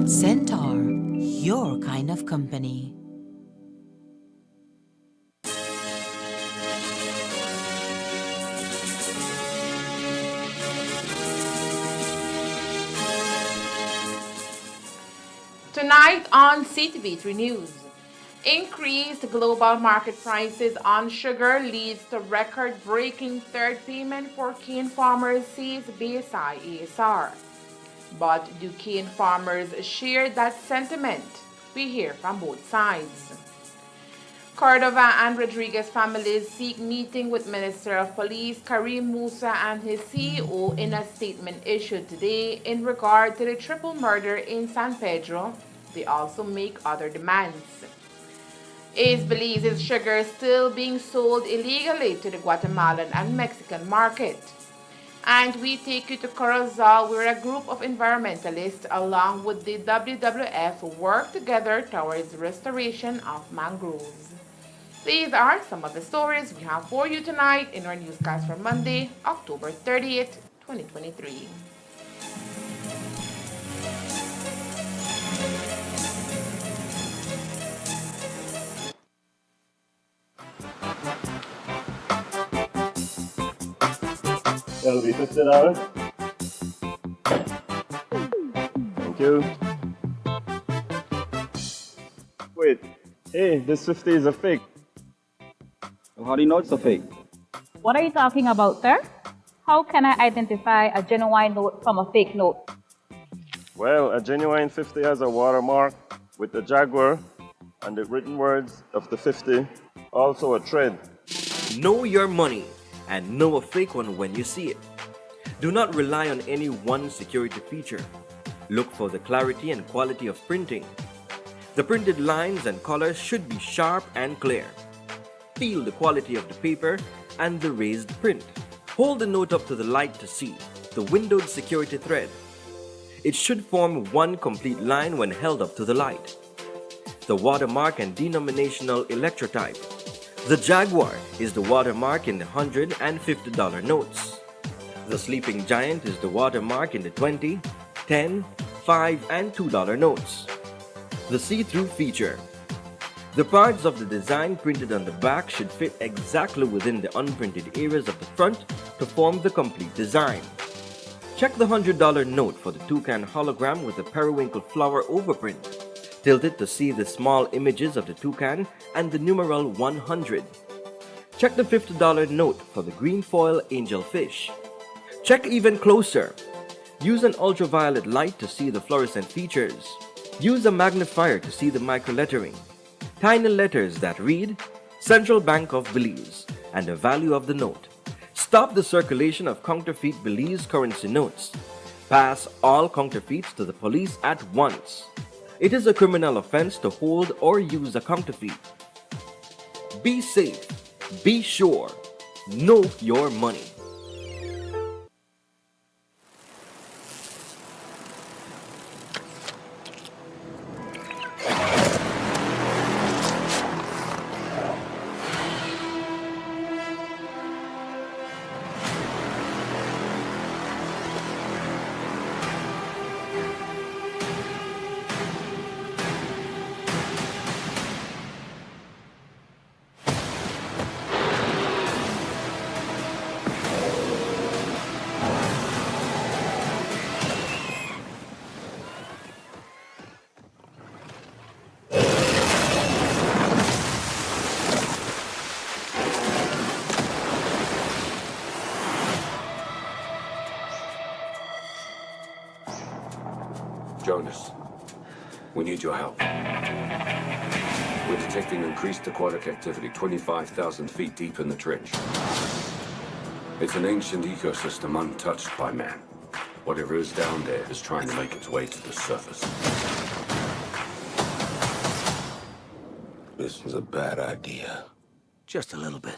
Centaur, your kind of company. Tonight on CTV3 News, increased global market prices on sugar leads to record-breaking third payment for cane farmers, says BSI ASR. But do cane farmers share that sentiment? We hear from both sides. Cordova and Rodriguez families seek meeting with Minister of Police Karim Musa and his CEO in a statement issued today in regard to the triple murder in San Pedro. They also make other demands. ACE believes its sugar is still being sold illegally to the Guatemalan and Mexican market. And we take you to Corozal, where a group of environmentalists along with the WWF work together towards restoration of mangroves. These are some of the stories we have for you tonight in our newscast for Monday, October 30th, 2023. That'll be $50. Thank you. Wait, hey, this 50 is a fake. Well, how do you know it's a fake? What are you talking about, sir? How can I identify a genuine note from a fake note? Well, a genuine 50 has a watermark with the jaguar and the written words of the 50, also a thread. Know your money and know a fake one when you see it. Do not rely on any one security feature. Look for the clarity and quality of printing. The printed lines and colors should be sharp and clear. Feel the quality of the paper and the raised print. Hold the note up to the light to see the windowed security thread. It should form one complete line when held up to the light. The watermark and denominational electrotype. The Jaguar is the watermark in the $100 and $50 notes. The Sleeping Giant is the watermark in the $20, $10, $5, and $2 notes. The see-through feature. The parts of the design printed on the back should fit exactly within the unprinted areas of the front to form the complete design. Check the $100 note for the toucan hologram with the periwinkle flower overprint. Tilt it to see the small images of the toucan and the numeral 100. Check the $50 note for the green foil angelfish. Check even closer. Use an ultraviolet light to see the fluorescent features. Use a magnifier to see the microlettering. Tiny letters that read Central Bank of Belize and the value of the note. Stop the circulation of counterfeit Belize currency notes. Pass all counterfeits to the police at once. It is a criminal offense to hold or use a counterfeit. Be safe. Be sure. Know your money. Jonas, we need your help. We're detecting increased aquatic activity 25,000 feet deep in the trench. It's an ancient ecosystem untouched by man. Whatever is down there is trying to make its way to the surface. This was a bad idea. Just a little bit.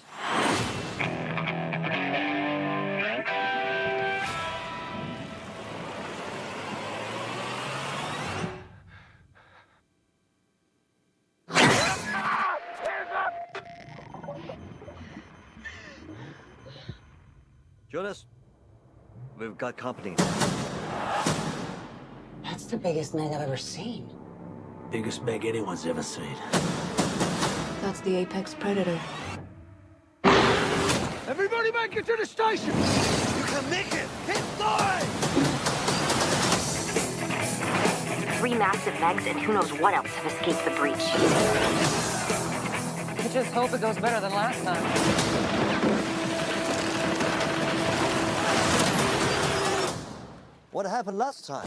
Jonas, we've got company. That's the biggest meg I've ever seen. Biggest meg anyone's ever seen. That's the apex predator. Everybody make it to the station! You can make it! Keep going! 3 massive megs and who knows what else have escaped the breach. I just hope it goes better than last time. What happened last time?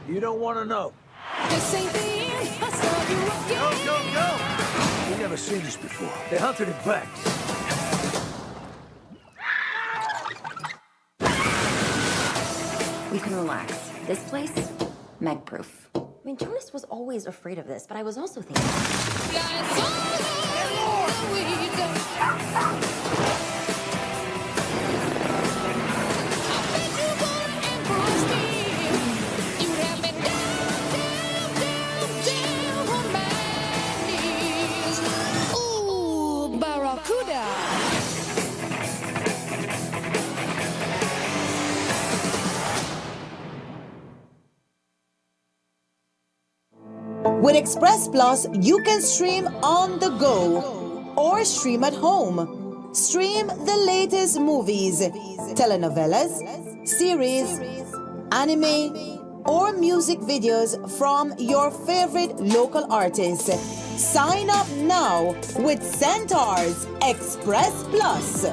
You don't want to know. This ain't the end. I saw you again. Go! We've never seen this before. They hunted it back. We can relax. This place, meg-proof. I mean, Jonas was always afraid of this, but I was also thinking... Ooh, Barracuda. With Express Plus, you can stream on the go or stream at home. Stream the latest movies, telenovelas, series, anime, or music videos from your favorite local artists. Sign up now with Centaur's Express Plus.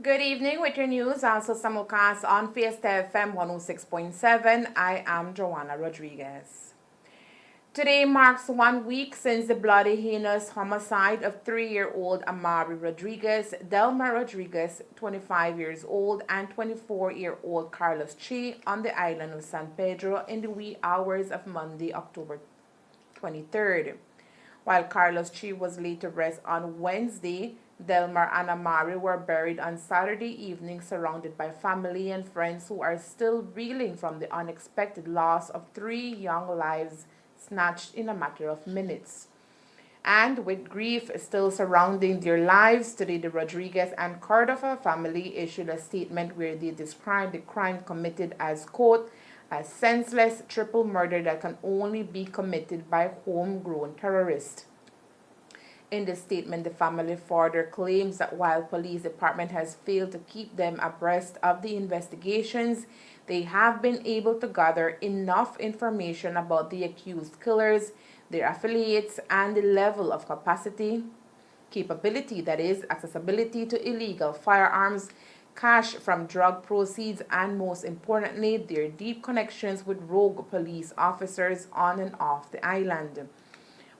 Good evening with your news, also simulcast on Fiesta FM 106.7. I am Joanna Rodriguez. Today marks 1 week since the bloody heinous homicide of 3-year-old Amari Rodriguez, Delma Rodriguez, 25 years old, and 24-year-old Carlos Chi on the island of San Pedro in the wee hours of Monday, October 23rd. While Carlos Chi was laid to rest on Wednesday, Delmar and Amari were buried on Saturday evening surrounded by family and friends who are still reeling from the unexpected loss of 3 young lives snatched in a matter of minutes. And with grief still surrounding their lives, today the Rodriguez and Cordova family issued a statement where they described the crime committed as, quote, a senseless triple murder that can only be committed by homegrown terrorists. In the statement, the family further claims that while police department has failed to keep them abreast of the investigations, they have been able to gather enough information about the accused killers, their affiliates, and the level of capability, that is, accessibility to illegal firearms, cash from drug proceeds, and most importantly, their deep connections with rogue police officers on and off the island.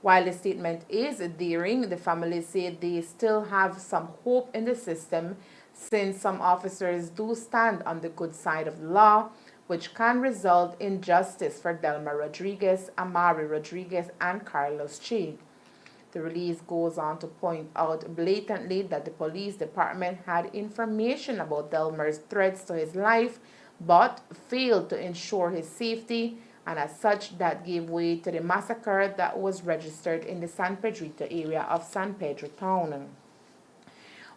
While the statement is daring, the family said they still have some hope in the system since some officers do stand on the good side of the law, which can result in justice for Delma Rodriguez, Amari Rodriguez, and Carlos Chi. The release goes on to point out blatantly that the police department had information about Delmar's threats to his life, but failed to ensure his safety, and as such that gave way to the massacre that was registered in the San Pedrito area of San Pedro town.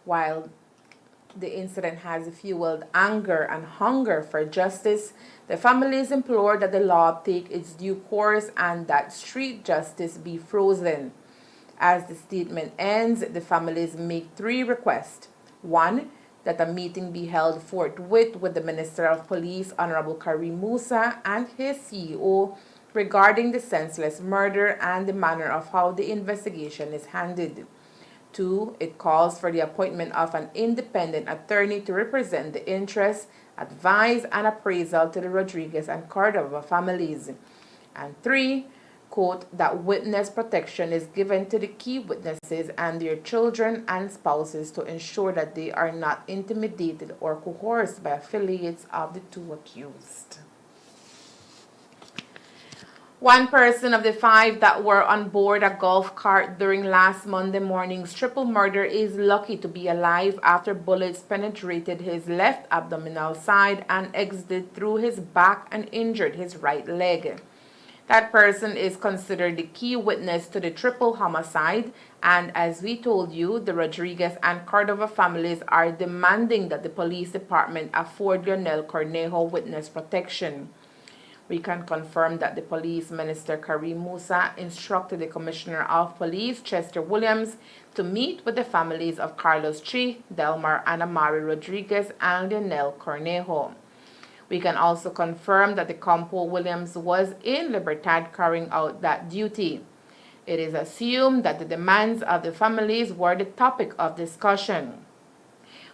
While the incident has fueled anger and hunger for justice, the families implore that the law take its due course and that street justice be frozen. As the statement ends, the families make 3 requests. 1, that a meeting be held forthwith with the Minister of Police, Honorable Karim Musa, and his CEO regarding the senseless murder and the manner of how the investigation is handled. 2, it calls for the appointment of an independent attorney to represent the interests, advise, and appraisal to the Rodriguez and Cordova families. And 3, quote, that witness protection is given to the key witnesses and their children and spouses to ensure that they are not intimidated or coerced by affiliates of the two accused. One person of the 5 that were on board a golf cart during last Monday morning's triple murder is lucky to be alive after bullets penetrated his left abdominal side and exited through his back and injured his right leg. That person is considered the key witness to the triple homicide, and as we told you, the Rodriguez and Cordova families are demanding that the police department afford Lionel Cornejo witness protection. We can confirm that the police minister Karim Musa instructed the commissioner of police Chester Williams to meet with the families of Carlos Chi, Delmar and Amari Rodriguez and Lionel Cornejo. We can also confirm that the Compo Williams was in Libertad carrying out that duty. It is assumed that the demands of the families were the topic of discussion.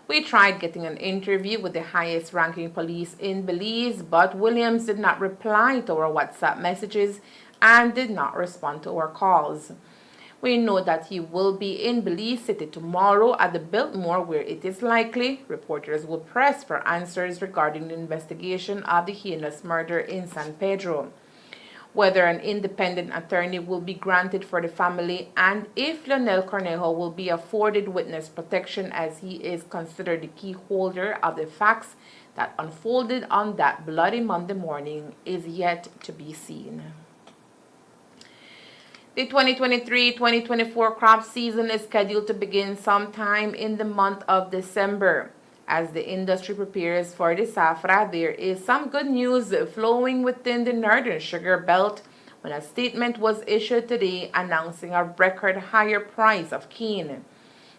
We tried getting an interview with the highest ranking police in Belize, but Williams did not reply to our WhatsApp messages and did not respond to our calls. We know that he will be in Belize City tomorrow at the Biltmore, where it is likely reporters will press for answers regarding the investigation of the heinous murder in San Pedro. Whether an independent attorney will be granted for the family, and if Lionel Cornejo will be afforded witness protection as he is considered the key holder of the facts that unfolded on that bloody Monday morning, is yet to be seen. The 2023-2024 crop season is scheduled to begin sometime in the month of December. As the industry prepares for the Safra, there is some good news flowing within the northern sugar belt when a statement was issued today announcing a record higher price of cane.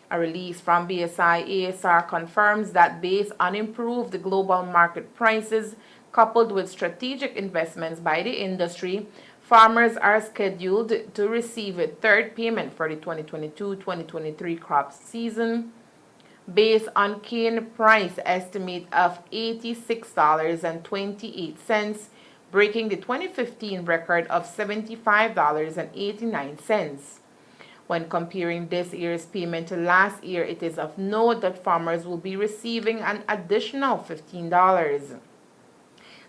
A release from BSI ASR confirms that based on improved global market prices coupled with strategic investments by the industry, farmers are scheduled to receive a third payment for the 2022-2023 crop season based on cane price estimate of $86.28, breaking the 2015 record of $75.89. When comparing this year's payment to last year, it is of note that farmers will be receiving an additional $15.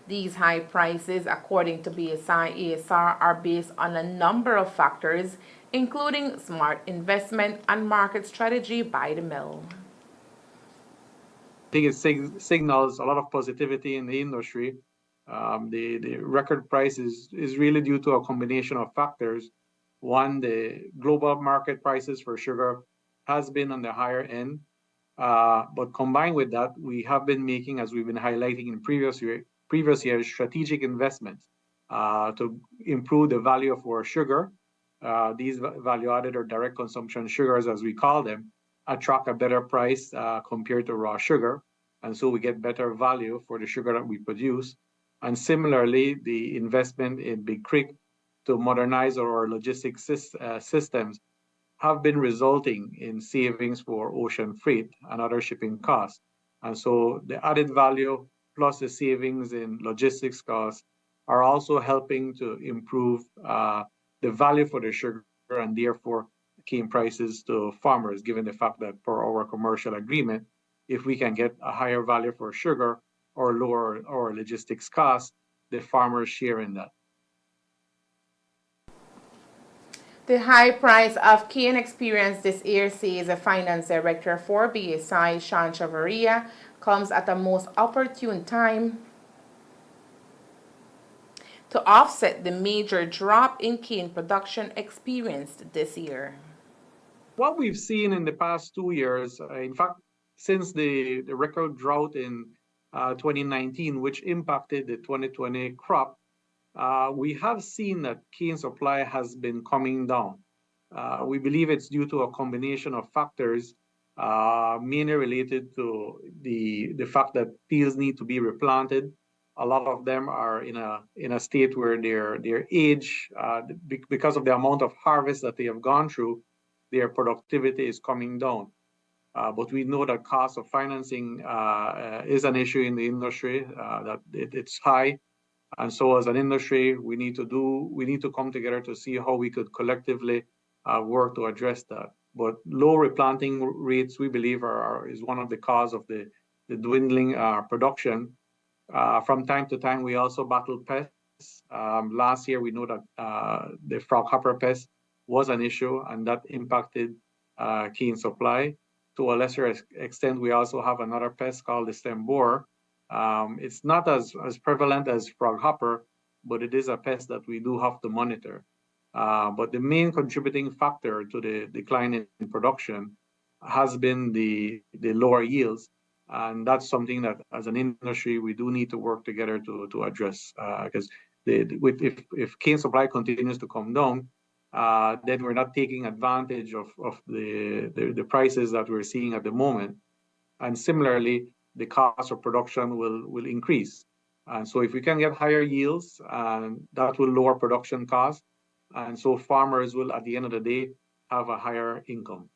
These high prices, according to BSI ASR, are based on a number of factors, including smart investment and market strategy by the mill. I think it signals a lot of positivity in the industry. The record price is really due to a combination of factors. One, the global market prices for sugar has been on the higher end, but combined with that, we have been making, as we've been highlighting in previous years, strategic investments to improve the value of our sugar. These value-added or direct consumption sugars, as we call them, attract a better price compared to raw sugar, and so we get better value for the sugar that we produce. And similarly, the investment in Big Creek to modernize our logistics systems have been resulting in savings for ocean freight and other shipping costs. And so the added value plus the savings in logistics costs are also helping to improve the value for the sugar and therefore cane prices to farmers, given the fact that per our commercial agreement, if we can get a higher value for sugar or lower our logistics costs, the farmers share in that. The high price of cane experienced this year, says a finance director for BSI, Sean Chavarria, comes at a most opportune time to offset the major drop in cane production experienced this year. What we've seen in the past 2 years, in fact, since the record drought in 2019, which impacted the 2020 crop, we have seen that cane supply has been coming down. We believe it's due to a combination of factors, mainly related to the fact that fields need to be replanted. A lot of them are in a state where their age, because of the amount of harvest that they have gone through, their productivity is coming down. But we know that cost of financing is an issue in the industry, that it's high. And so as an industry, we need to come together to see how we could collectively work to address that. But low replanting rates, we believe, is one of the cause of the dwindling production. From time to time, we also battle pests. Last year, we know that the frog hopper pest was an issue, and that impacted cane supply. To a lesser extent, we also have another pest called the stem borer. It's not as prevalent as frog hopper, but it is a pest that we do have to monitor. But the main contributing factor to the decline in production has been the lower yields. And that's something that, as an industry, we do need to work together to address. Because if cane supply continues to come down, then we're not taking advantage of the prices that we're seeing at the moment. And similarly, the cost of production will increase. And so if we can get higher yields, that will lower production costs. And so farmers will, at the end of the day, have a higher income.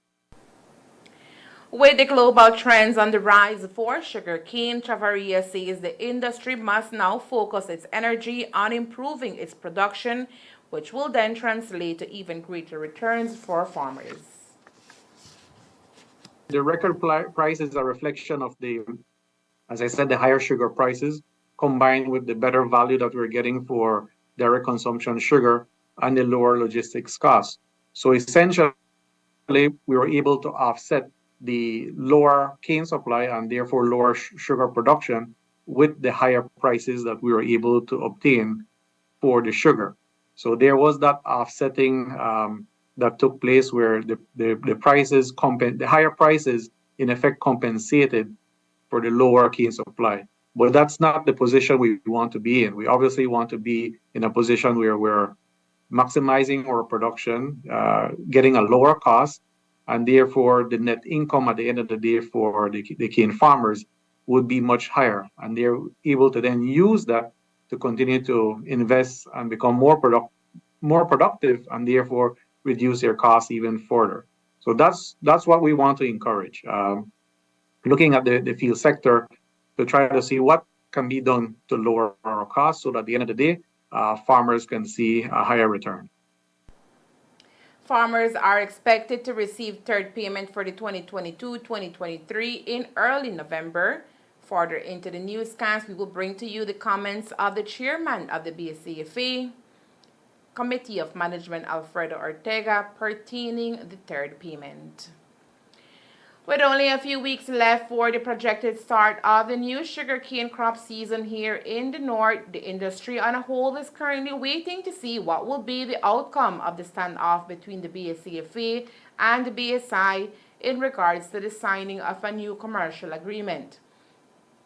With the global trends on the rise for sugarcane, Chavarria says the industry must now focus its energy on improving its production, which will then translate to even greater returns for farmers. The record price is a reflection of as I said, the higher sugar prices combined with the better value that we're getting for direct consumption sugar and the lower logistics costs. So essentially, we were able to offset the lower cane supply and therefore lower sugar production with the higher prices that we were able to obtain for the sugar. So there was that offsetting that took place where the higher prices in effect compensated for the lower cane supply. But that's not the position we want to be in. We obviously want to be in a position where we're maximizing our production, getting a lower cost, and therefore the net income at the end of the day for the cane farmers would be much higher. And they're able to then use that to continue to invest and become more productive and therefore reduce their costs even further. So that's what we want to encourage. Looking at the field sector to try to see what can be done to lower our costs so that at the end of the day, farmers can see a higher return. Farmers are expected to receive third payment for the 2022-2023 in early November. Further into the newscast, we will bring to you the comments of the chairman of the BSCFA Committee of Management, Alfredo Ortega, pertaining the third payment. With only a few weeks left for the projected start of the new sugarcane crop season here in the north, the industry on a whole is currently waiting to see what will be the outcome of the standoff between the BSCFA and the BSI in regards to the signing of a new commercial agreement.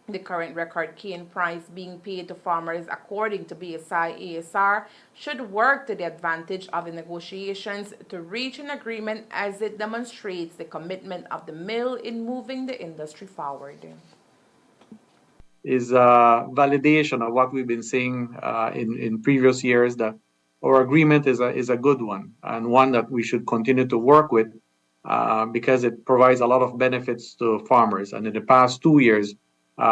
The current record cane price being paid to farmers according to BSI ASR should work to the advantage of the negotiations to reach an agreement as it demonstrates the commitment of the mill in moving the industry forward. Is a validation of what we've been saying in previous years, that our agreement is a good one and one that we should continue to work with because it provides a lot of benefits to farmers. And in the past 2 years,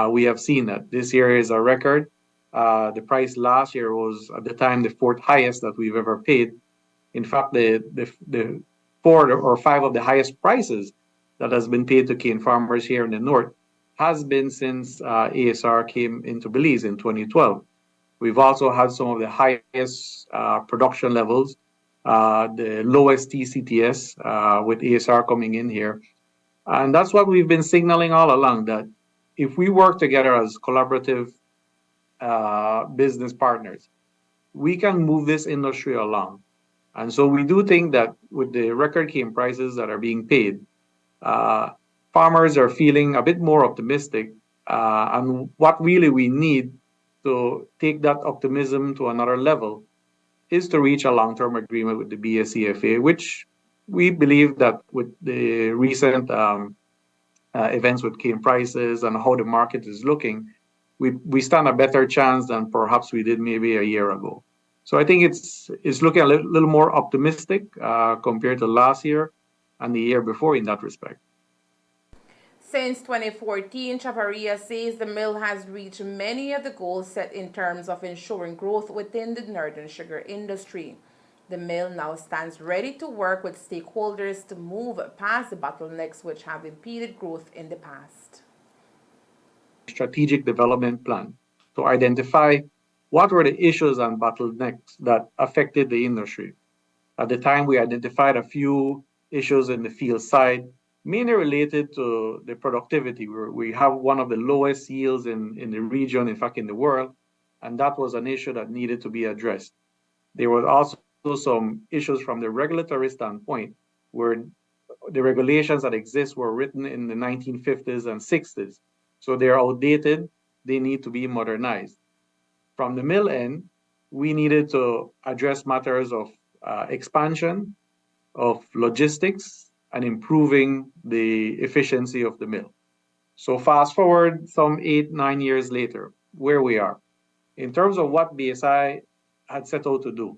we have seen that this year is a record. The price last year was at the time the fourth highest that we've ever paid. In fact, the 4 or 5 of the highest prices that has been paid to cane farmers here in the north has been since ASR came into Belize in 2012. We've also had some of the highest production levels, the lowest TCTS with ASR coming in here. And that's what we've been signaling all along, that if we work together as collaborative business partners, we can move this industry along. And so we do think that with the record cane prices that are being paid, farmers are feeling a bit more optimistic. And what really we need to take that optimism to another level is to reach a long-term agreement with the BSCFA, which we believe that with the recent events with cane prices and how the market is looking, we stand a better chance than perhaps we did maybe a year ago. So I think it's looking a little more optimistic compared to last year and the year before in that respect. Since 2014, Chavarria says the mill has reached many of the goals set in terms of ensuring growth within the northern sugar industry. The mill now stands ready to work with stakeholders to move past the bottlenecks which have impeded growth in the past. Strategic development plan to identify what were the issues and bottlenecks that affected the industry. At the time, we identified a few issues in the field side, mainly related to the productivity. We have one of the lowest yields in the region, in fact, in the world, and that was an issue that needed to be addressed. There were also some issues from the regulatory standpoint, where the regulations that exist were written in the 1950s and 60s. So they're outdated, they need to be modernized. From the mill end, we needed to address matters of expansion, of logistics, and improving the efficiency of the mill. So fast forward some 8-9 years later, where we are. In terms of what BSI had set out to do,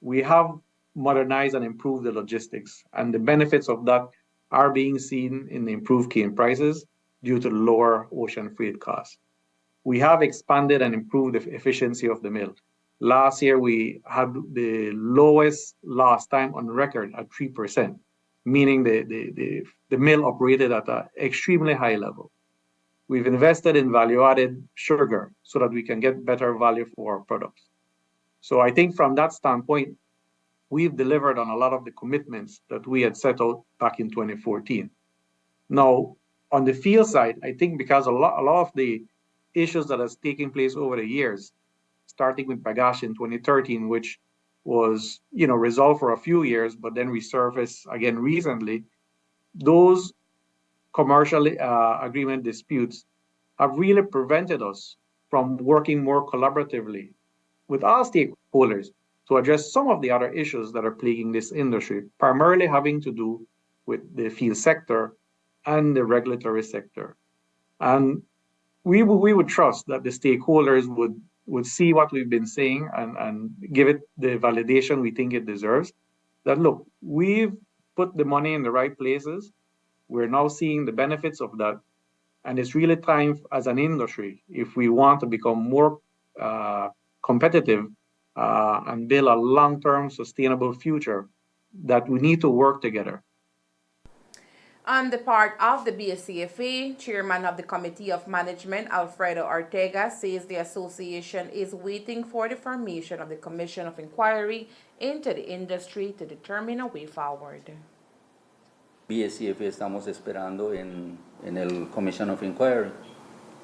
we have modernized and improved the logistics, and the benefits of that are being seen in the improved cane prices due to lower ocean freight costs. We have expanded and improved the efficiency of the mill. Last year, we had the lowest loss time on record at 3%, meaning the mill operated at an extremely high level. We've invested in value-added sugar so that we can get better value for our products. So I think from that standpoint, we've delivered on a lot of the commitments that we had set out back in 2014. Now, on the field side, I think because a lot of the issues that has taken place over the years, starting with Bagash in 2013, which was resolved for a few years, but then resurfaced again recently, those commercial agreement disputes have really prevented us from working more collaboratively with all stakeholders to address some of the other issues that are plaguing this industry, primarily having to do with the field sector and the regulatory sector. And we would trust that the stakeholders would see what we've been saying and give it the validation we think it deserves. That, look, we've put the money in the right places. We're now seeing the benefits of that. And it's really time as an industry, if we want to become more competitive and build a long-term sustainable future, that we need to work together. On the part of the BSCFA, Chairman of the Committee of Management, Alfredo Ortega, says the association is waiting for the formation of the Commission of Inquiry into the industry to determine a way forward. BSCFA estamos esperando en el Commission of Inquiry.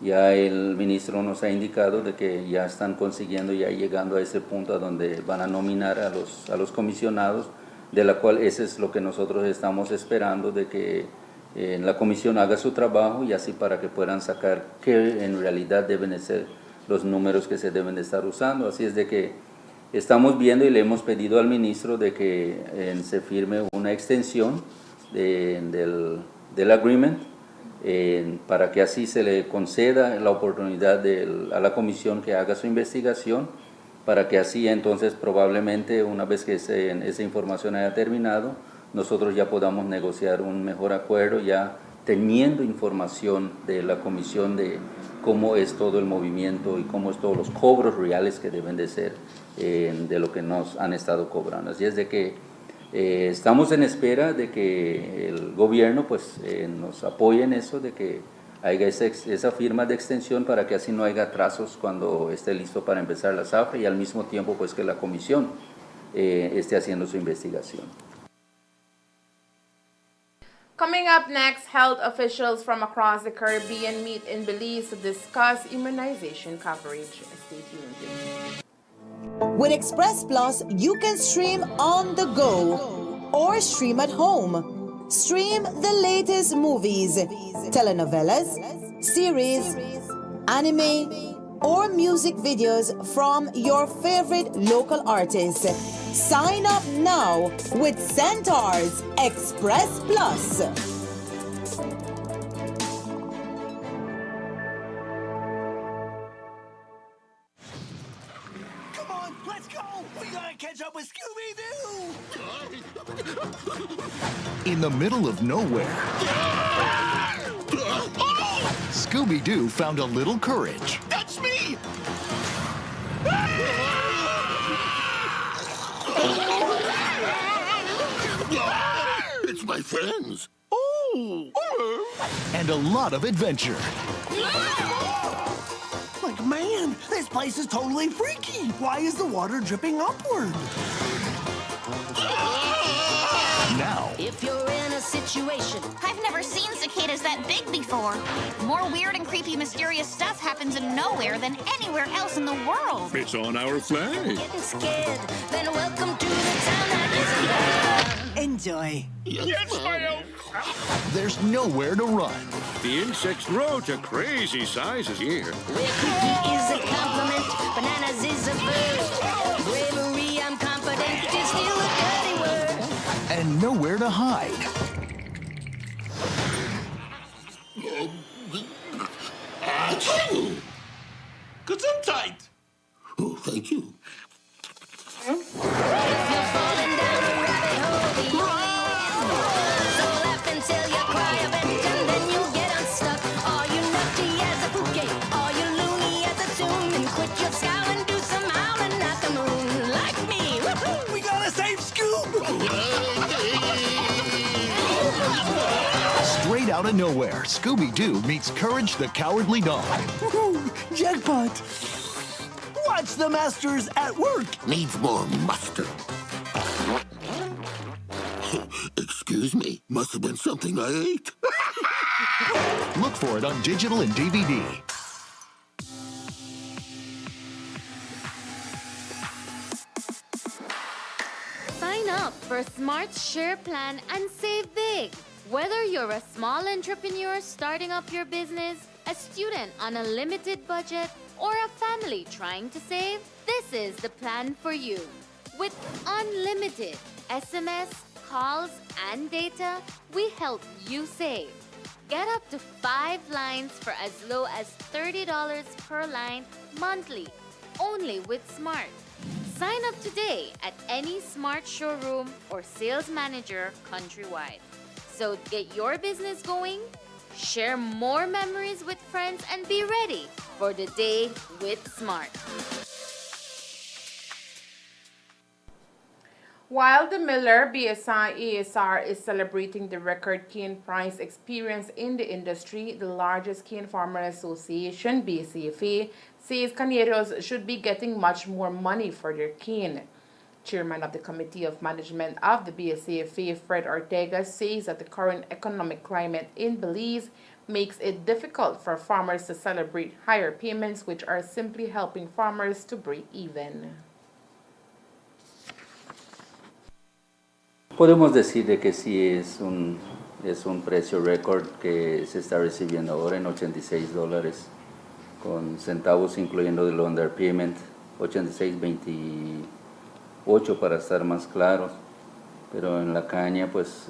Ya el ministro nos ha indicado de que ya están consiguiendo, ya llegando a ese punto a donde van a nominar a los comisionados, de la cual ese es lo que nosotros estamos esperando, de que la comisión haga su trabajo y así para que puedan sacar qué en realidad deben de ser los números que se deben de estar usando. Así es de que estamos viendo y le hemos pedido al ministro de que se firme una extensión del agreement para que así se le conceda la oportunidad a la comisión que haga su investigación, para que así entonces probablemente una vez que esa información haya terminado, nosotros ya podamos negociar un mejor acuerdo, ya teniendo información de la comisión de cómo es todo el movimiento y cómo es todos los cobros reales que deben de ser de lo que nos han estado cobrando. Así es de que estamos en espera de que el gobierno pues nos apoye en eso, de que haya esa firma de extensión para que así no haya atrasos cuando esté listo para empezar la zafra y al mismo tiempo pues que la comisión esté haciendo su investigación. Coming up next, health officials from across the Caribbean meet in Belize to discuss immunization coverage. Stay tuned. With Express Plus, you can stream on the go or stream at home. Stream the latest movies, telenovelas, series, anime, or music videos from your favorite local artists. Sign up now with Centaur's Express Plus. Come on, let's go! We gotta catch up with Scooby-Doo! In the middle of nowhere, Scooby-Doo found a little courage. That's me! It's my friends. Oh! And a lot of adventure. Like, man, this place is totally freaky. Why is the water dripping upward? Now, If you're in a situation, I've never seen cicadas that big before. More weird and creepy mysterious stuff happens in nowhere than anywhere else in the world. It's on our flag. getting scared, then welcome to the town that isn't there. Enjoy. Yes, ma'am. there's nowhere to run. The insects grow to crazy sizes here. Where creepy is a compliment, bananas is a verb. Bravery, I'm confident, is still a dirty word. And nowhere to hide. Achoo! Gesundheit! Oh, thank you. If you're falling down a rabbit hole, the only way is so laugh until you cry a bit, and then you get unstuck. Are you nutty as a fruitcake? Are you loony as a tune? And quit your scowl and do some howling at the moon, like me. Woohoo! We gotta save Scoob! Straight out of nowhere, Scooby-Doo meets Courage the Cowardly Dog. Woohoo! Jackpot! Watch the masters at work! Needs more mustard. Excuse me, must have been something I ate. Look for it on digital and DVD. Sign up for Smart Share Plan and save big. Whether you're a small entrepreneur starting up your business, a student on a limited budget, or a family trying to save, this is the plan for you. With unlimited SMS, calls, and data, we help you save. Get up to 5 lines for as low as $30 per line monthly, only with Smart. Sign up today at any Smart showroom or sales manager countrywide. So get your business going, share more memories with friends, and be ready for the day with Smart. While the Miller BSI ASR is celebrating the record cane price experience in the industry, the largest cane farmer association, BCFA, says cañeros should be getting much more money for their cane. Chairman of the Committee of Management of the BSAFA, Fred Ortega, says that the current economic climate in Belize makes it difficult for farmers to celebrate higher payments, which are simply helping farmers to break even. Podemos decir de que sí es un precio récord que se está recibiendo ahora en $86 con centavos incluyendo el underpayment, 86.28 para estar más claros, pero en la caña pues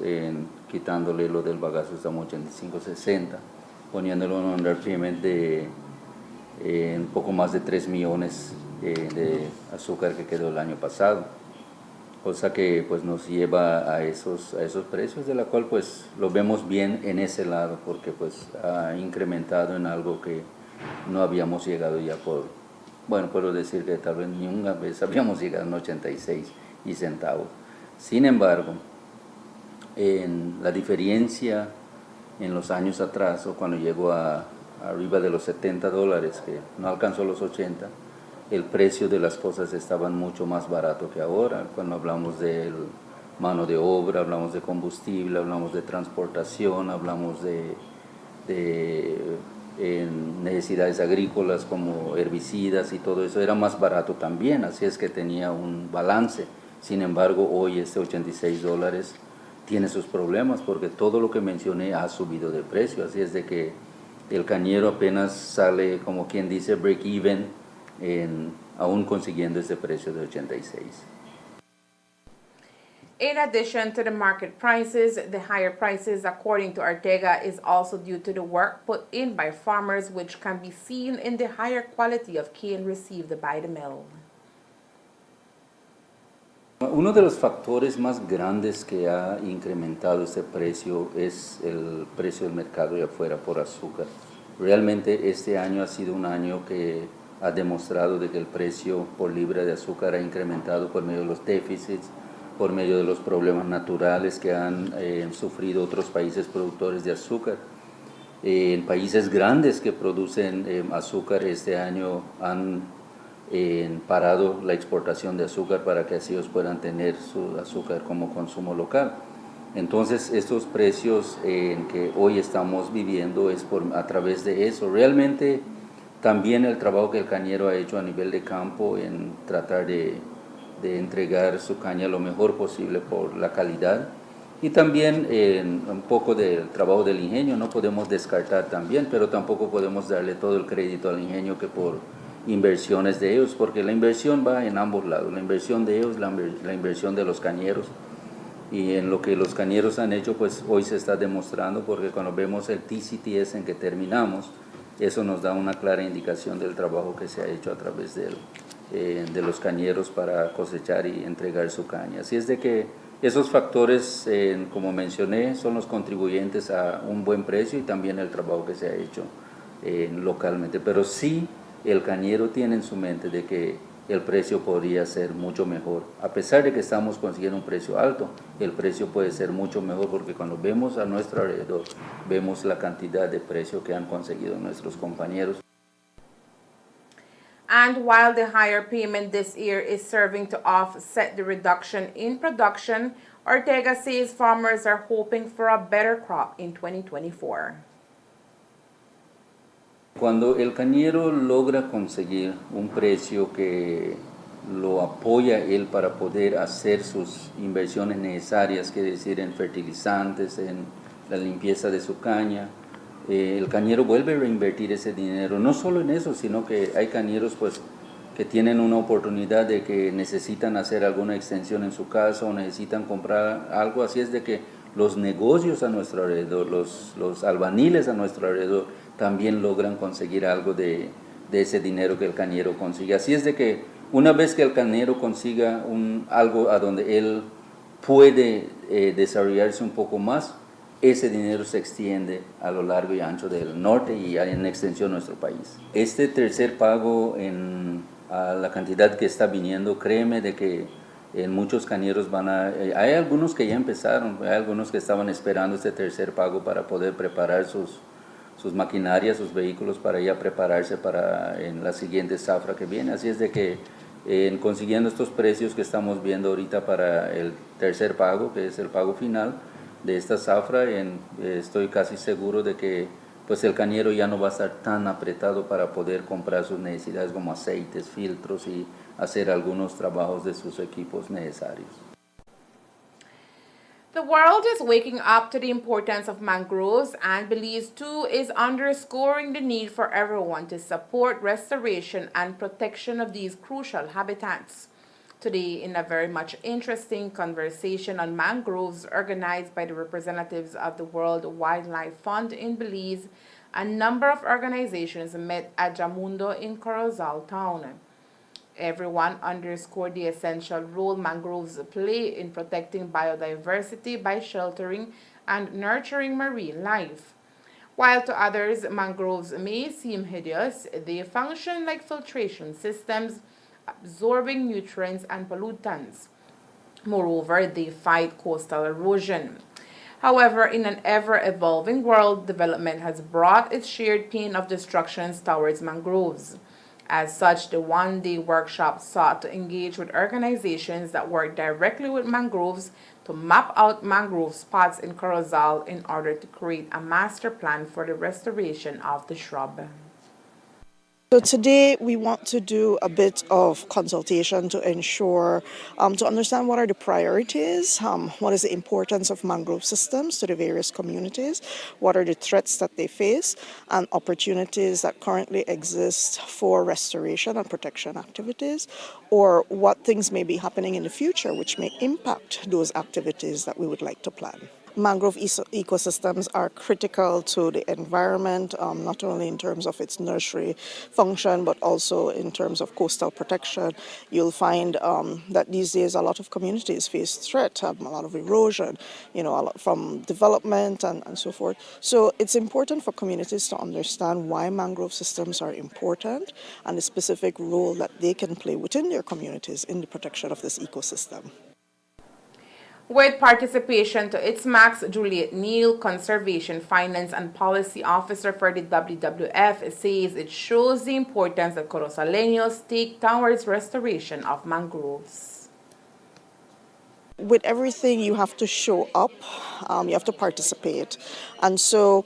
quitándole lo del bagazo estamos 85.60, poniéndole un underpayment de un poco más de 3 millones de azúcar que quedó el año pasado. Cosa que pues nos lleva a esos precios, de la cual pues lo vemos bien en ese lado, porque pues ha incrementado en algo que no habíamos llegado ya bueno, puedo decir que tal vez ni una vez habíamos llegado en 86 y centavos. Sin embargo, en la diferencia en los años atrás, o cuando llegó arriba de los $70, que no alcanzó los 80, el precio de las cosas estaban mucho más barato que ahora. Cuando hablamos de mano de obra, hablamos de combustible, hablamos de transportación, hablamos de necesidades agrícolas como herbicidas y todo eso, era más barato también, así es que tenía un balance. Sin embargo, hoy este $86 tiene sus problemas porque todo lo que mencioné ha subido de precio, así es de que el cañero apenas sale, como quien dice, break even, aún consiguiendo este precio de 86. In addition to the market prices, the higher prices, according to Ortega, is also due to the work put in by farmers, which can be seen in the higher quality of cane received by the mill. Uno de los factores más grandes que ha incrementado este precio es el precio del mercado de afuera por azúcar. realmente este año ha sido un año que ha demostrado de que el precio por libra de azúcar ha incrementado por medio de los déficits, por medio de los problemas naturales que han sufrido otros países productores de azúcar. En países grandes que producen azúcar este año han parado la exportación de azúcar para que así ellos puedan tener su azúcar como consumo local. Entonces estos precios que hoy estamos viviendo es a través de eso. Realmente también el trabajo que el cañero ha hecho a nivel de campo en tratar de entregar su caña lo mejor posible por la calidad, y también un poco del trabajo del ingenio no podemos descartar también, pero tampoco podemos darle todo el crédito al ingenio que por inversiones de ellos, porque la inversión va en ambos lados, la inversión de ellos, la inversión de los cañeros, y en lo que los cañeros han hecho pues hoy se está demostrando, porque cuando vemos el TCTS en que terminamos, eso nos da una clara indicación del trabajo que se ha hecho a través de los cañeros para cosechar y entregar su caña. Así es de que esos factores, como mencioné, son los contribuyentes a un buen precio y también el trabajo que se ha hecho localmente. Pero sí, el cañero tiene en su mente de que el precio podría ser mucho mejor. A pesar de que estamos consiguiendo un precio alto, el precio puede ser mucho mejor, porque cuando vemos a nuestro alrededor, vemos la cantidad de precio que han conseguido nuestros compañeros. And while the higher payment this year is serving to offset the reduction in production, Ortega says farmers are hoping for a better crop in 2024. Cuando el cañero logra conseguir un precio que lo apoya él para poder hacer sus inversiones necesarias, que decir en fertilizantes, en la limpieza de su caña, el cañero vuelve a reinvertir ese dinero, no solo en eso, sino que hay cañeros pues que tienen una oportunidad de que necesitan hacer alguna extensión en su casa o necesitan comprar algo, así es de que los negocios a nuestro alrededor, los albaniles a nuestro alrededor también logran conseguir algo de ese dinero que el cañero consigue. Así es de que una vez que el cañero consiga algo a donde él puede desarrollarse un poco más, ese dinero se extiende a lo largo y ancho del norte y en extensión nuestro país. Este tercer pago a la cantidad que está viniendo, créeme de que en muchos cañeros hay algunos que ya empezaron, hay algunos que estaban esperando este tercer pago para poder preparar sus maquinarias, sus vehículos, para ya prepararse para en la siguiente zafra que viene. Así es de que consiguiendo estos precios que estamos viendo ahorita para el tercer pago, que es el pago final de esta zafra, estoy casi seguro de que pues el cañero ya no va a estar tan apretado para poder comprar sus necesidades como aceites, filtros y hacer algunos trabajos de sus equipos necesarios. The world is waking up to the importance of mangroves, and Belize too is underscoring the need for everyone to support restoration and protection of these crucial habitats. Today, in a very much interesting conversation on mangroves organized by the representatives of the World Wildlife Fund in Belize, a number of organizations met at Jamundo in Corozal town. Everyone underscored the essential role mangroves play in protecting biodiversity by sheltering and nurturing marine life. While to others, mangroves may seem hideous, they function like filtration systems, absorbing nutrients and pollutants. Moreover, they fight coastal erosion. However, in an ever-evolving world, development has brought its shared pain of destructions towards mangroves. As such, the one-day workshop sought to engage with organizations that work directly with mangroves to map out mangrove spots in Corozal in order to create a master plan for the restoration of the shrub. So today we want to do a bit of consultation to ensure, to understand what are the priorities, what is the importance of mangrove systems to the various communities, what are the threats that they face, and opportunities that currently exist for restoration and protection activities, or what things may be happening in the future which may impact those activities that we would like to plan. mangrove ecosystems are critical to the environment, not only in terms of its nursery function, but also in terms of coastal protection. You'll find that these days a lot of communities face threat, a lot of erosion, a lot from development and so forth. So it's important for communities to understand why mangrove systems are important and the specific role that they can play within their communities in the protection of this ecosystem. With participation to its max, Juliet Neal, Conservation, Finance and Policy Officer for the WWF, says it shows the importance of Corozaleños take towards restoration of mangroves. With everything, you have to show up, you have to participate. And so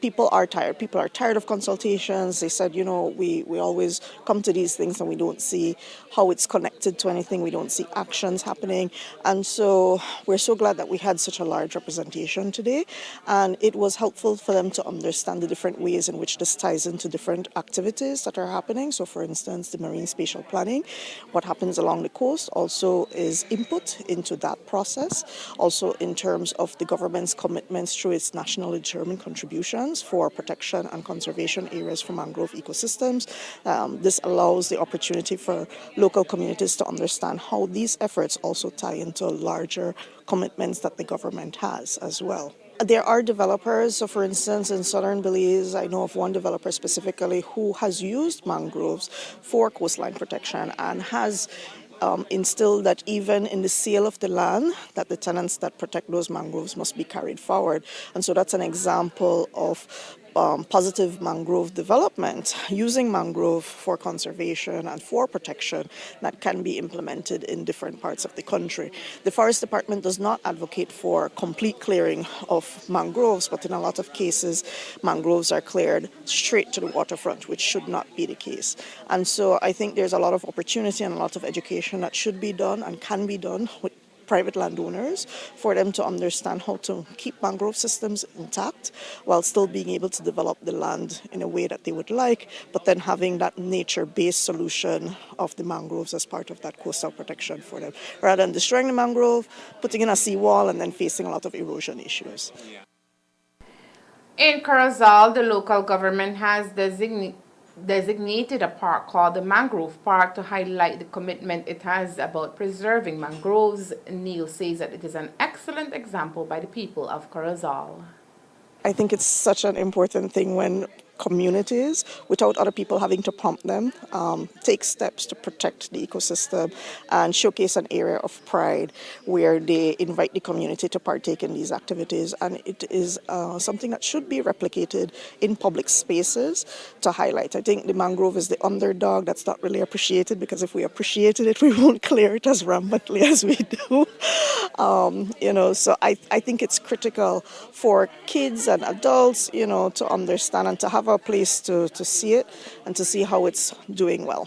people are tired. People are tired of consultations. They said, we always come to these things and we don't see how it's connected to anything. We don't see actions happening. And so we're so glad that we had such a large representation today. And it was helpful for them to understand the different ways in which this ties into different activities that are happening. So for instance, the marine spatial planning, what happens along the coast also is input into that process. Also in terms of the government's commitments through its nationally determined contributions for protection and conservation areas for mangrove ecosystems. This allows the opportunity for local communities to understand how these efforts also tie into larger commitments that the government has as well. There are developers, so for instance in southern Belize, I know of one developer specifically who has used mangroves for coastline protection and has instilled that even in the sale of the land, that the tenants that protect those mangroves must be carried forward. And so that's an example of positive mangrove development, using mangrove for conservation and for protection that can be implemented in different parts of the country. The Forest Department does not advocate for complete clearing of mangroves, but in a lot of cases, mangroves are cleared straight to the waterfront, which should not be the case. And so I think there's a lot of opportunity and a lot of education that should be done and can be done with private landowners for them to understand how to keep mangrove systems intact while still being able to develop the land in a way that they would like, but then having that nature-based solution of the mangroves as part of that coastal protection for them, rather than destroying the mangrove, putting in a seawall, and then facing a lot of erosion issues. In Corozal, the local government has designated a park called the Mangrove Park to highlight the commitment it has about preserving mangroves. Neil says that it is an excellent example by the people of Corozal. I think it's such an important thing when communities, without other people having to prompt them, take steps to protect the ecosystem and showcase an area of pride where they invite the community to partake in these activities. And it is something that should be replicated in public spaces to highlight. I think the mangrove is the underdog that's not really appreciated, because if we appreciated it, we won't clear it as rampantly as we do. So I think it's critical for kids and adults, to understand and to have a place to see it and to see how it's doing well.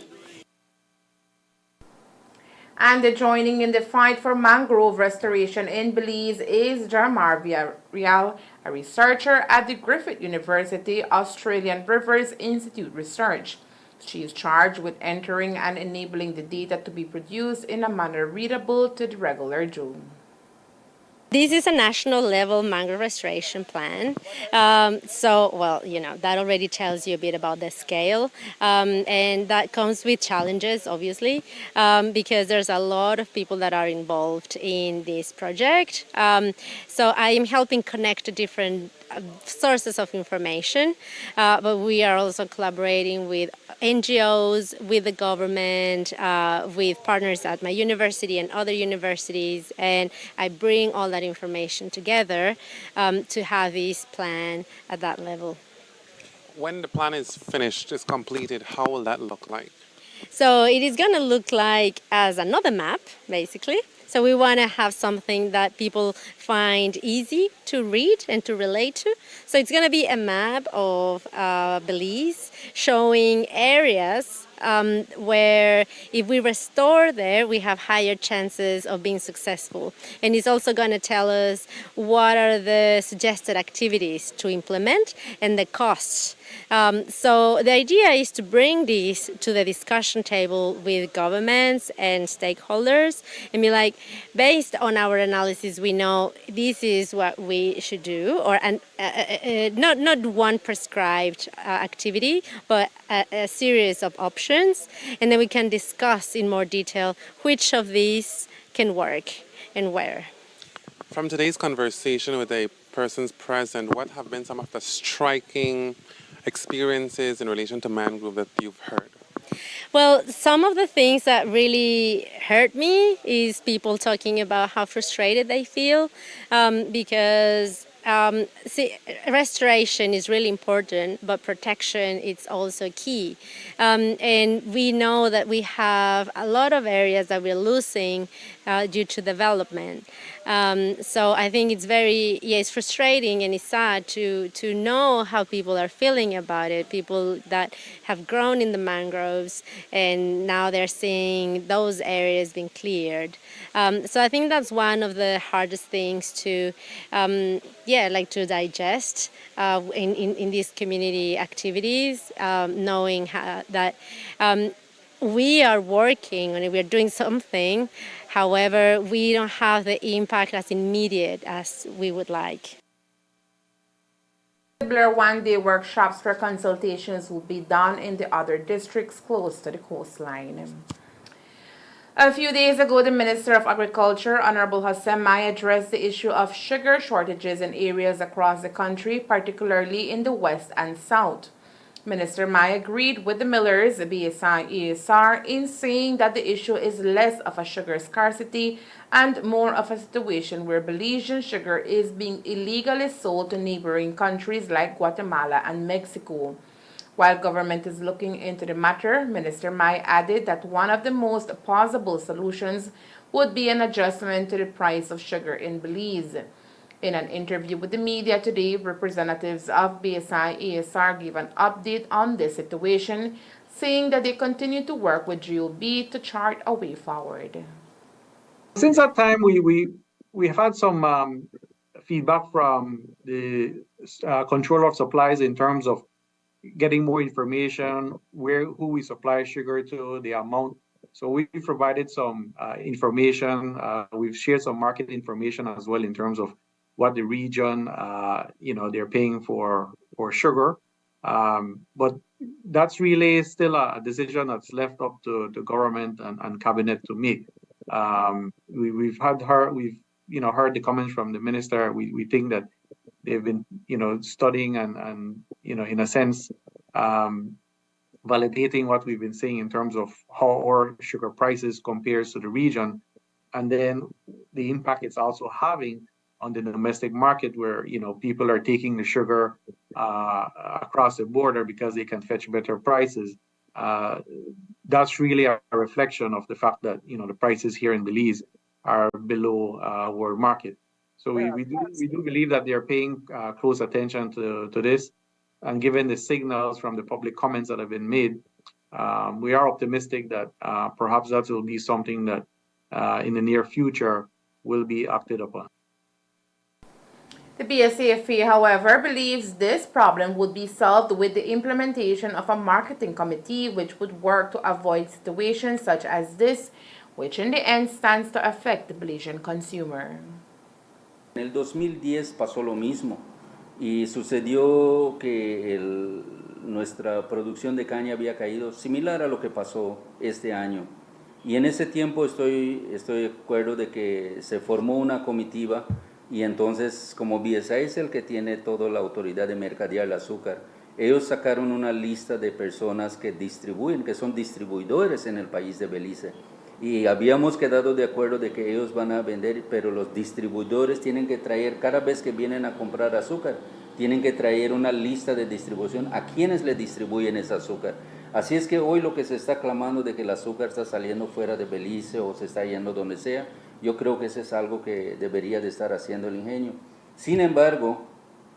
And joining in the fight for mangrove restoration in Belize is Jarmar Villarreal, a researcher at the Griffith University Australian Rivers Institute Research. She is charged with entering and enabling the data to be produced in a manner readable to the regular Joe. This is a national level mangrove restoration plan. That already tells you a bit about the scale. And that comes with challenges, obviously, because there's a lot of people that are involved in this project. So I am helping connect different sources of information, but we are also collaborating with NGOs, with the government, with partners at my university and other universities, and I bring all that information together to have this plan at that level. When the plan is finished, is completed, how will that look like? So it is going to look like as another map, basically. So we want to have something that people find easy to read and to relate to. So it's going to be a map of Belize showing areas where if we restore there, we have higher chances of being successful. And it's also going to tell us what are the suggested activities to implement and the costs. So the idea is to bring these to the discussion table with governments and stakeholders and be like, based on our analysis, we know this is what we should do, or not one prescribed activity, but a series of options, and then we can discuss in more detail which of these can work and where. From today's conversation with the persons present, what have been some of the striking experiences in relation to Mangrove that you've heard? Well, some of the things that really hurt me is people talking about how frustrated they feel because see, restoration is really important, but protection is also key. And we know that we have a lot of areas that we're losing due to development. So I think it's it's frustrating and it's sad to know how people are feeling about it. People that have grown in the mangroves and now they're seeing those areas being cleared. So I think that's one of the hardest things to, to digest in these community activities, knowing that we are working and we're doing something. However, we don't have the impact as immediate as we would like. Similar one-day workshops for consultations will be done in the other districts close to the coastline. A few days ago, the Minister of Agriculture, Honorable Hassan Mai, addressed the issue of sugar shortages in areas across the country, particularly in the West and South. Minister Mai agreed with the millers, BSI ESR, in saying that the issue is less of a sugar scarcity and more of a situation where Belizean sugar is being illegally sold to neighboring countries like Guatemala and Mexico. While government is looking into the matter, Minister Mai added that one of the most plausible solutions would be an adjustment to the price of sugar in Belize. In an interview with the media today, representatives of BSI ESR gave an update on this situation, saying that they continue to work with GOB to chart a way forward. Since that time, we have had some feedback from the controller of supplies in terms of getting more information, who we supply sugar to, the amount. So we provided some information. We've shared some market information as well in terms of what the region, they're paying for sugar. But that's really still a decision that's left up to the government and cabinet to make. We've heard the comments from the minister. We think that they've been, studying and in a sense, validating what we've been saying in terms of how our sugar prices compares to the region, and then the impact it's also having on the domestic market, where people are taking the sugar across the border because they can fetch better prices. That's really a reflection of the fact that the prices here in Belize are below world market. So we do believe that they are paying close attention to this, and given the signals from the public comments that have been made, we are optimistic that perhaps that will be something that in the near future will be acted upon. The BSAFA, however, believes this problem would be solved with the implementation of a marketing committee which would work to avoid situations such as this, which in the end stands to affect the Belizean consumer. En el 2010 pasó lo mismo y sucedió que nuestra producción de caña había caído similar a lo que pasó este año. Y en ese tiempo estoy de acuerdo de que se formó una comitiva y entonces como BSI es el que tiene toda la autoridad de mercadear el azúcar, ellos sacaron una lista de personas que distribuyen, que son distribuidores en el país de Belice. Y habíamos quedado de acuerdo de que ellos van a vender, pero los distribuidores tienen que traer, cada vez que vienen a comprar azúcar, tienen que traer una lista de distribución a quienes le distribuyen ese azúcar. Así es que hoy lo que se está clamando de que el azúcar está saliendo fuera de Belice o se está yendo donde sea, yo creo que eso es algo que debería de estar haciendo el ingenio. Sin embargo,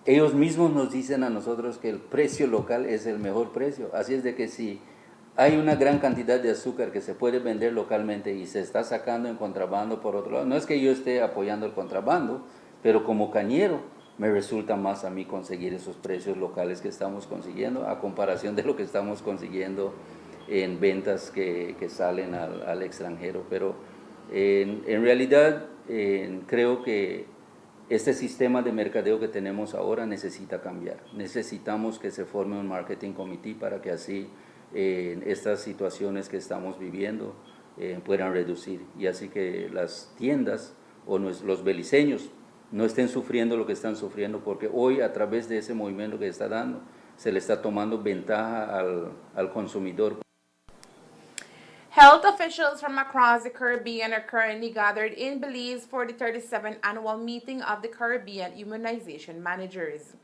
ellos mismos nos dicen a nosotros que el precio local es el mejor precio. Así es de que si hay una gran cantidad de azúcar que se puede vender localmente y se está sacando en contrabando por otro lado. No es que yo esté apoyando el contrabando, pero como cañero me resulta más a mí conseguir esos precios locales que estamos consiguiendo a comparación de lo que estamos consiguiendo en ventas que salen al extranjero. Pero en realidad creo que este sistema de mercadeo que tenemos ahora necesita cambiar. Necesitamos que se forme un marketing committee para que así estas situaciones que estamos viviendo puedan reducir y así que las tiendas o los beliceños no estén sufriendo lo que están sufriendo, porque hoy a través de ese movimiento que está dando se le está tomando ventaja al consumidor. Health officials from across the Caribbean are currently gathered in Belize for the 37th annual meeting of the Caribbean Immunization Managers,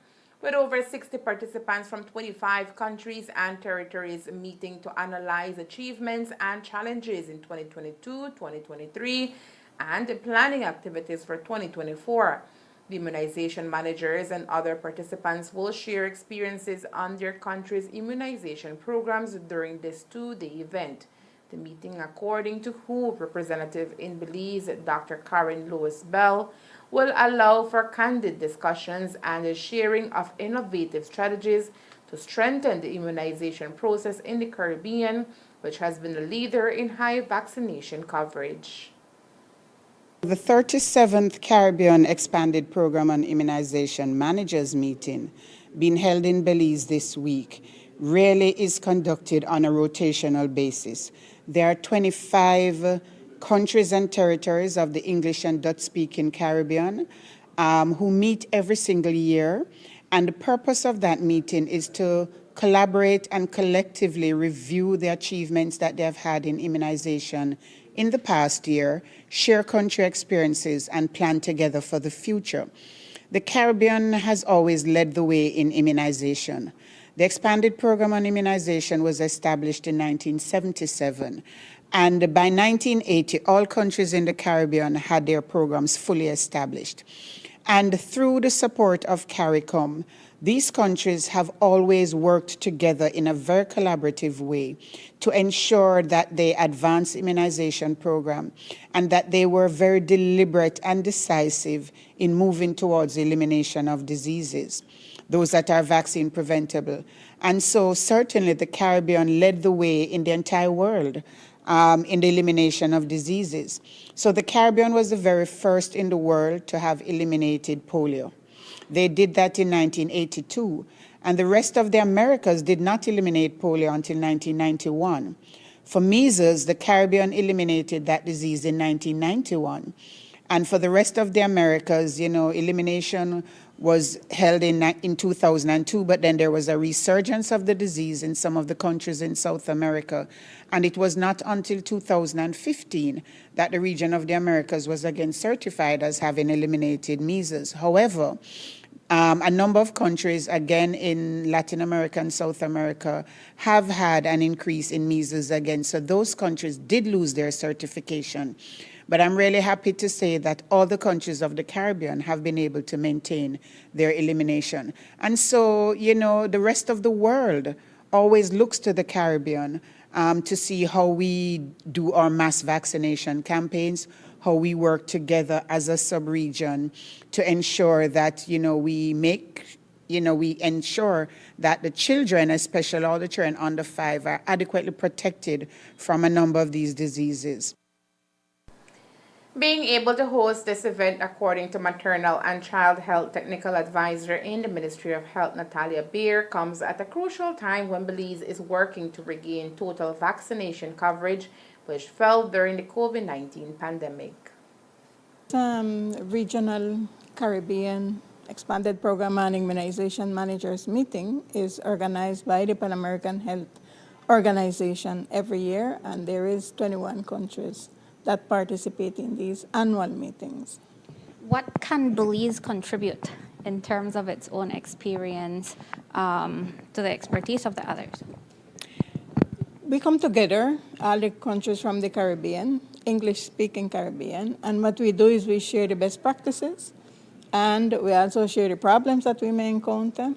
with over 60 participants from 25 countries and territories meeting to analyze achievements and challenges in 2022, 2023, and planning activities for 2024. The immunization managers and other participants will share experiences on their country's immunization programs during this two-day event. The meeting, according to WHO representative in Belize, Dr. Karen Lewis Bell, will allow for candid discussions and the sharing of innovative strategies to strengthen the immunization process in the Caribbean, which has been a leader in high vaccination coverage. The 37th Caribbean Expanded Program on Immunization Managers meeting, being held in Belize this week, really is conducted on a rotational basis. There are 25 countries and territories of the English and Dutch-speaking Caribbean who meet every single year, and the purpose of that meeting is to collaborate and collectively review the achievements that they have had in immunization in the past year, share country experiences, and plan together for the future. The Caribbean has always led the way in immunization. The expanded program on immunization was established in 1977, and by 1980, all countries in the Caribbean had their programs fully established. And through the support of CARICOM, these countries have always worked together in a very collaborative way to ensure that they advance immunization program and that they were very deliberate and decisive in moving towards the elimination of diseases, those that are vaccine preventable. And so certainly the Caribbean led the way in the entire world in the elimination of diseases. So the Caribbean was the very first in the world to have eliminated polio. They did that in 1982, and the rest of the Americas did not eliminate polio until 1991. For measles, the Caribbean eliminated that disease in 1991. And for the rest of the Americas, elimination was held in 2002, but then there was a resurgence of the disease in some of the countries in South America. And it was not until 2015 that the region of the Americas was again certified as having eliminated measles. However, a number of countries, again in Latin America and South America, have had an increase in measles again. So those countries did lose their certification. But I'm really happy to say that all the countries of the Caribbean have been able to maintain their elimination. And so, the rest of the world always looks to the Caribbean to see how we do our mass vaccination campaigns, how we work together as a sub-region to ensure that, we ensure that the children, especially all the children under 5, are adequately protected from a number of these diseases. Being able to host this event, according to Maternal and Child Health Technical Advisor in the Ministry of Health, Natalia Beer, comes at a crucial time when Belize is working to regain total vaccination coverage, which fell during the COVID-19 pandemic. Regional Caribbean Expanded Program on Immunization Managers meeting is organized by the Pan American Health Organization every year, and there is 21 countries that participate in these annual meetings. What can Belize contribute in terms of its own experience to the expertise of the others? We come together, all the countries from the Caribbean, English-speaking Caribbean, and what we do is we share the best practices, and we also share the problems that we may encounter,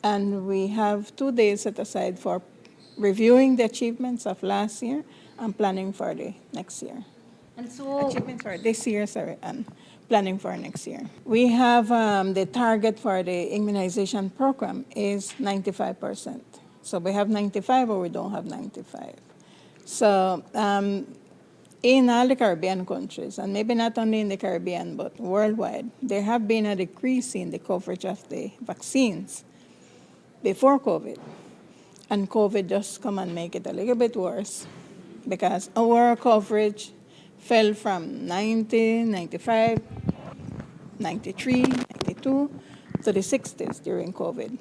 and we have 2 days set aside for reviewing the achievements of last year and planning for the next year. And so, Achievements for this year, sorry, and planning for next year. We have the target for the immunization program is 95%. So we have 95 or we don't have 95. So in all the Caribbean countries, and maybe not only in the Caribbean, but worldwide, there have been a decrease in the coverage of the vaccines before COVID. And COVID just come and make it a little bit worse because our coverage fell from 90, 95, 93, 92 to the 60s during COVID.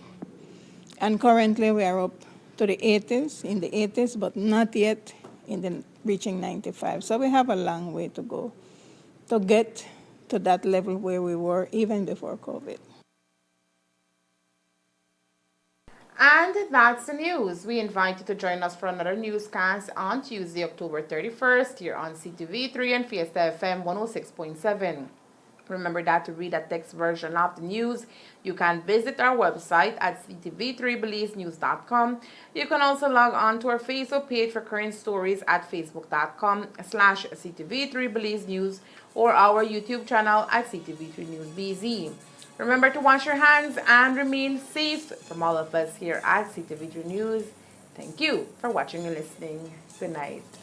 And currently we are up to the 80s, in the 80s, but not yet in the reaching 95. So we have a long way to go to get to that level where we were even before COVID. And that's the news. We invite you to join us for another newscast on Tuesday, October 31st, here on CTV3 and Fiesta FM 106.7. Remember that to read a text version of the news, you can visit our website at ctv3belizenews.com. You can also log on to our Facebook page for current stories at facebook.com/ctv3belizenews or our YouTube channel at CTV3NewsBZ. Remember to wash your hands and remain safe. From all of us here at CTV3 News, thank you for watching and listening. Good night.